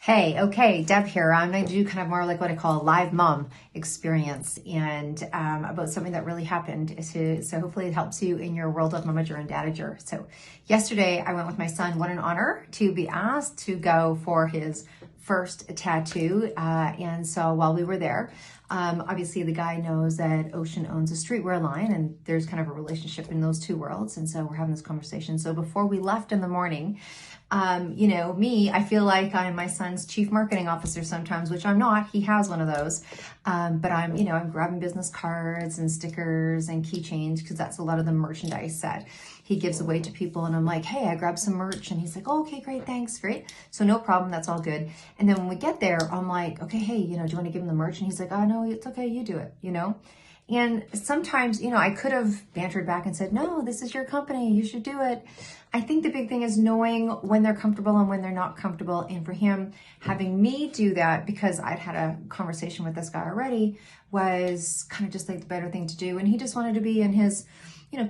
Hey, okay, Deb here. I'm going to do kind of more like what I call a live mom experience and about something that really happened. So hopefully it helps you in your world of momager and dadager. So yesterday I went with my son. What an honor to be asked to go for his first tattoo. And so while we were there, obviously the guy knows that Ocean owns a streetwear line and there's kind of a relationship in those two worlds. And so we're having this conversation. So before we left in the morning, I feel like I'm my son's chief marketing officer sometimes, which I'm not. He has one of those. But I'm grabbing business cards and stickers and keychains because that's a lot of the merchandise that he gives away to people. And I'm like, hey, I grabbed some merch. And he's like, oh, okay, great, thanks, great. So no problem, that's all good. And then when we get there, I'm like, okay, hey, do you want to give him the merch? And he's like, oh, no, it's okay, you do it, And sometimes, I could have bantered back and said, no, this is your company, you should do it. I think the big thing is knowing when they're comfortable and when they're not comfortable. And for him, having me do that, because I'd had a conversation with this guy already, was kind of just like the better thing to do. And he just wanted to be in his,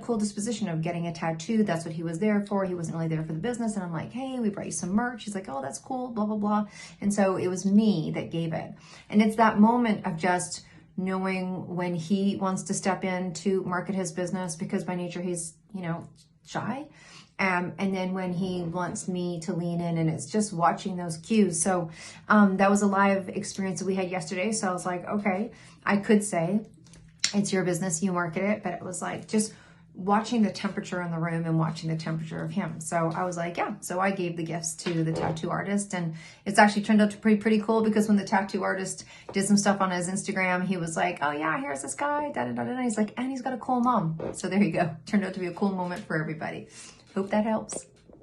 cool disposition of getting a tattoo. That's what he was there for. He wasn't really there for the business. And I'm like, hey, we brought you some merch. He's like, oh, that's cool, blah, blah, blah. And so it was me that gave it. And it's that moment of just knowing when he wants to step in to market his business, because by nature he's, shy. And then when he wants me to lean in, and it's just watching those cues. So that was a live experience that we had yesterday. So I was like, okay, I could say it's your business, you market it, but it was like just watching the temperature in the room and watching the temperature of him. So I was like, yeah. So I gave the gifts to the tattoo artist, and it's actually turned out to be pretty cool, because when the tattoo artist did some stuff on his Instagram, he was like, oh yeah, here's this guy, da da da da. He's like, and he's got a cool mom. So there you go. Turned out to be a cool moment for everybody. Hope that helps.